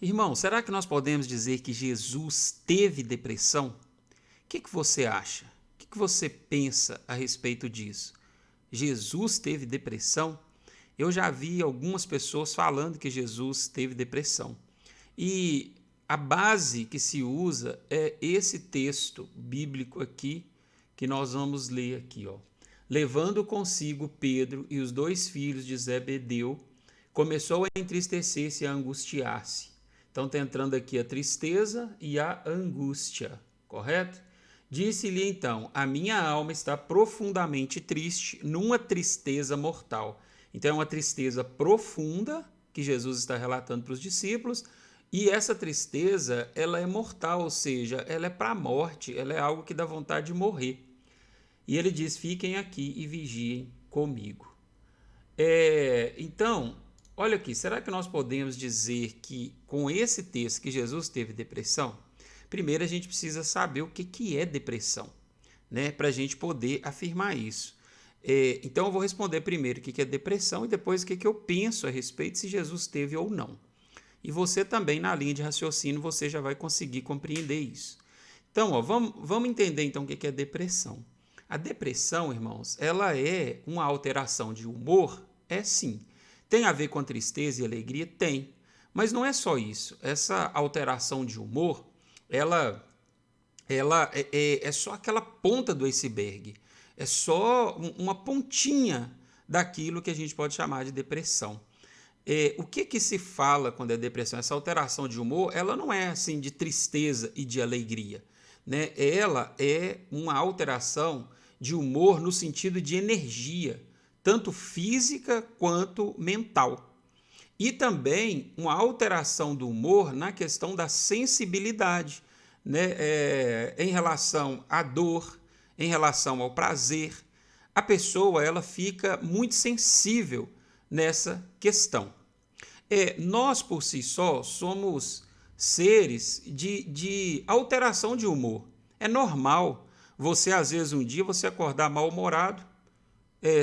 Irmão, será que nós podemos dizer que Jesus teve depressão? O que você acha? O que você pensa a respeito disso? Jesus teve depressão? Eu já vi algumas pessoas falando que Jesus teve depressão. E a base que se usa é esse texto bíblico aqui que nós vamos ler aqui, ó. Levando consigo Pedro e os dois filhos de Zebedeu, começou a entristecer-se e a angustiar-se. Então está entrando aqui a tristeza e a angústia, correto? Disse-lhe então: a minha alma está profundamente triste, numa tristeza mortal. Então é uma tristeza profunda que Jesus está relatando para os discípulos, e essa tristeza, ela é mortal, ou seja, ela é para a morte, ela é algo que dá vontade de morrer. E ele diz: fiquem aqui e vigiem comigo. Então, olha aqui, será que nós podemos dizer que com esse texto que Jesus teve depressão? Primeiro a gente precisa saber o que é depressão, né, para a gente poder afirmar isso. Então eu vou responder primeiro o que é depressão e depois o que eu penso a respeito se Jesus teve ou não. E você também, na linha de raciocínio, você já vai conseguir compreender isso. Então, ó, vamos entender então o que é depressão. A depressão, irmãos, ela é uma alteração de humor? É sim. Tem a ver com tristeza e alegria? Tem. Mas não é só isso. Essa alteração de humor, ela é só aquela ponta do iceberg. É só uma pontinha daquilo que a gente pode chamar de depressão. O que se fala quando é depressão? Essa alteração de humor, ela não é assim de tristeza e de alegria, né? Ela é uma alteração de humor no sentido de energia, tanto física quanto mental. E também uma alteração do humor na questão da sensibilidade, né? Em relação à dor, em relação ao prazer. A pessoa ela fica muito sensível nessa questão. Nós, por si só, somos seres de alteração de humor. É normal você, às vezes, um dia você acordar mal-humorado,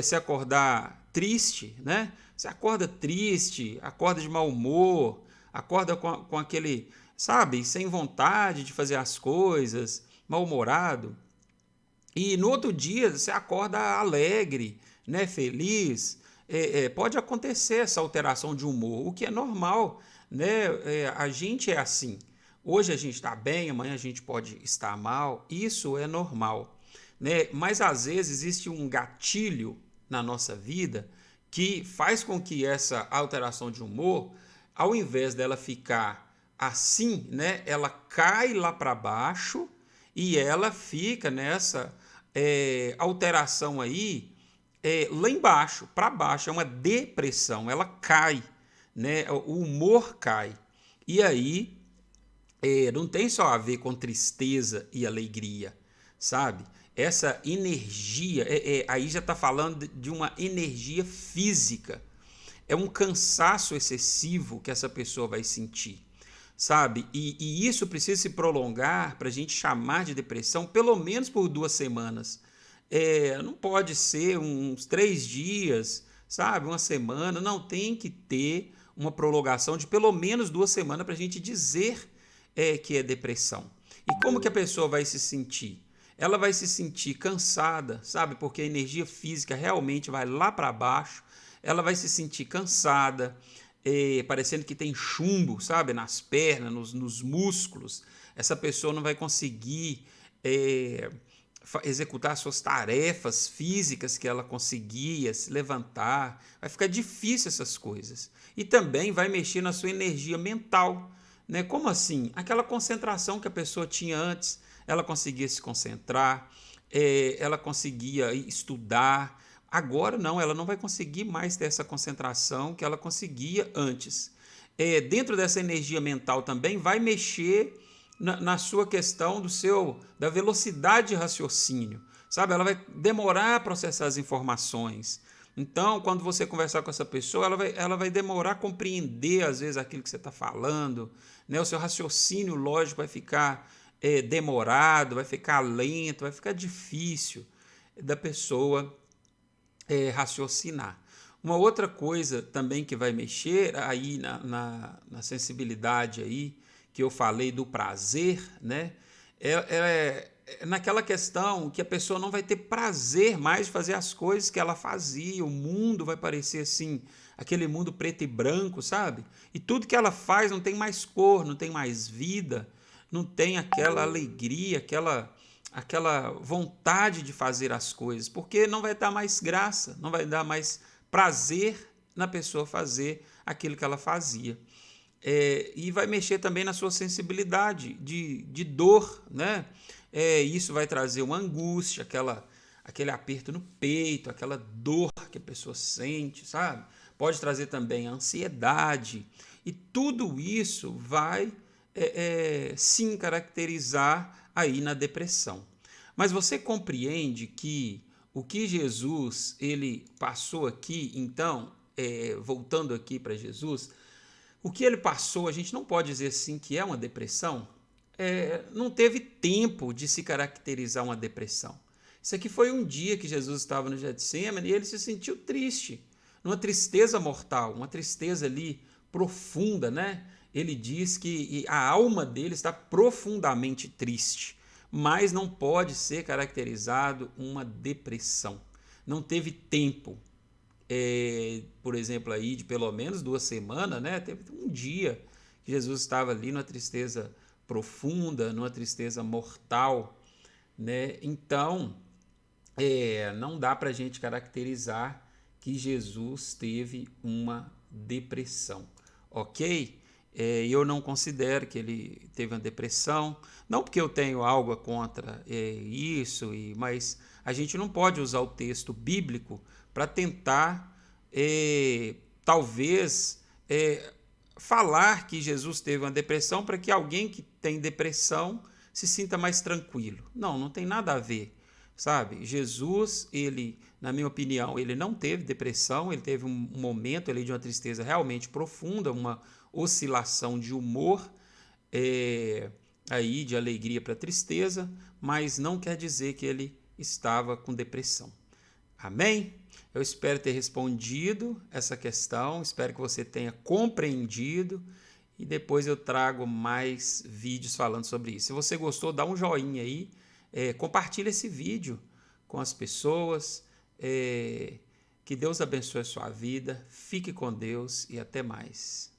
se acordar triste, né? Você acorda triste, acorda de mau humor, acorda com aquele, sabe, sem vontade de fazer as coisas, mal-humorado. E no outro dia você acorda alegre, né, feliz. Pode acontecer essa alteração de humor, o que é normal, né? A gente é assim. Hoje a gente está bem, amanhã a gente pode estar mal. Isso é normal, né? Mas às vezes existe um gatilho na nossa vida que faz com que essa alteração de humor, ao invés dela ficar assim, né, ela cai lá para baixo e ela fica nessa alteração aí lá embaixo, para baixo, é uma depressão, ela cai, né? O humor cai. E aí não tem só a ver com tristeza e alegria, sabe? Essa energia, aí já está falando de uma energia física. É um cansaço excessivo que essa pessoa vai sentir, sabe? E isso precisa se prolongar para a gente chamar de depressão pelo menos por 2 semanas. Não pode ser uns 3 dias, sabe? Uma semana. Não, tem que ter uma prolongação de pelo menos 2 semanas para a gente dizer que é depressão. E como que a pessoa vai se sentir? Ela vai se sentir cansada, sabe? Porque a energia física realmente vai lá para baixo. Ela vai se sentir cansada, parecendo que tem chumbo, sabe? Nas pernas, nos músculos. Essa pessoa não vai conseguir executar suas tarefas físicas que ela conseguia, se levantar. Vai ficar difícil essas coisas. E também vai mexer na sua energia mental, né? Como assim? Aquela concentração que a pessoa tinha antes, ela conseguia se concentrar, ela conseguia estudar. Agora não, ela não vai conseguir mais ter essa concentração que ela conseguia antes. Dentro dessa energia mental também vai mexer na sua questão da velocidade de raciocínio, sabe? Ela vai demorar a processar as informações. Então, quando você conversar com essa pessoa, ela vai demorar a compreender, às vezes, aquilo que você está falando, né? O seu raciocínio lógico vai ficar demorado, vai ficar lento, vai ficar difícil da pessoa raciocinar. Uma outra coisa também que vai mexer aí na sensibilidade aí, que eu falei do prazer, né? É naquela questão que a pessoa não vai ter prazer mais de fazer as coisas que ela fazia, o mundo vai parecer assim, aquele mundo preto e branco, sabe? E tudo que ela faz não tem mais cor, não tem mais vida, não tem aquela alegria, aquela vontade de fazer as coisas, porque não vai dar mais graça, não vai dar mais prazer na pessoa fazer aquilo que ela fazia. E vai mexer também na sua sensibilidade de dor, né? Isso vai trazer uma angústia, aquele aperto no peito, aquela dor que a pessoa sente, sabe? Pode trazer também a ansiedade, e tudo isso vai sim caracterizar aí na depressão. Mas você compreende que o que Jesus ele passou aqui, então, voltando aqui para Jesus, o que ele passou, a gente não pode dizer assim que é uma depressão. Não teve tempo de se caracterizar uma depressão. Isso aqui foi um dia que Jesus estava no Getsemane e ele se sentiu triste, numa tristeza mortal, uma tristeza ali profunda, né? Ele diz que a alma dele está profundamente triste, mas não pode ser caracterizado uma depressão. Não teve tempo, por exemplo, aí de pelo menos 2 semanas, né? Teve um dia que Jesus estava ali numa tristeza profunda, numa tristeza mortal, né? Então, não dá para a gente caracterizar que Jesus teve uma depressão, ok? Eu não considero que ele teve uma depressão, não porque eu tenho algo contra isso, mas a gente não pode usar o texto bíblico para tentar, talvez, falar que Jesus teve uma depressão para que alguém que tem depressão se sinta mais tranquilo. Não, não tem nada a ver, sabe? Jesus, ele, na minha opinião, ele não teve depressão, ele teve um momento ali de uma tristeza realmente profunda, uma oscilação de humor, aí de alegria para tristeza, mas não quer dizer que ele estava com depressão. Amém? Eu espero ter respondido essa questão, espero que você tenha compreendido e depois eu trago mais vídeos falando sobre isso. Se você gostou, dá um joinha aí, compartilha esse vídeo com as pessoas, que Deus abençoe a sua vida, fique com Deus e até mais.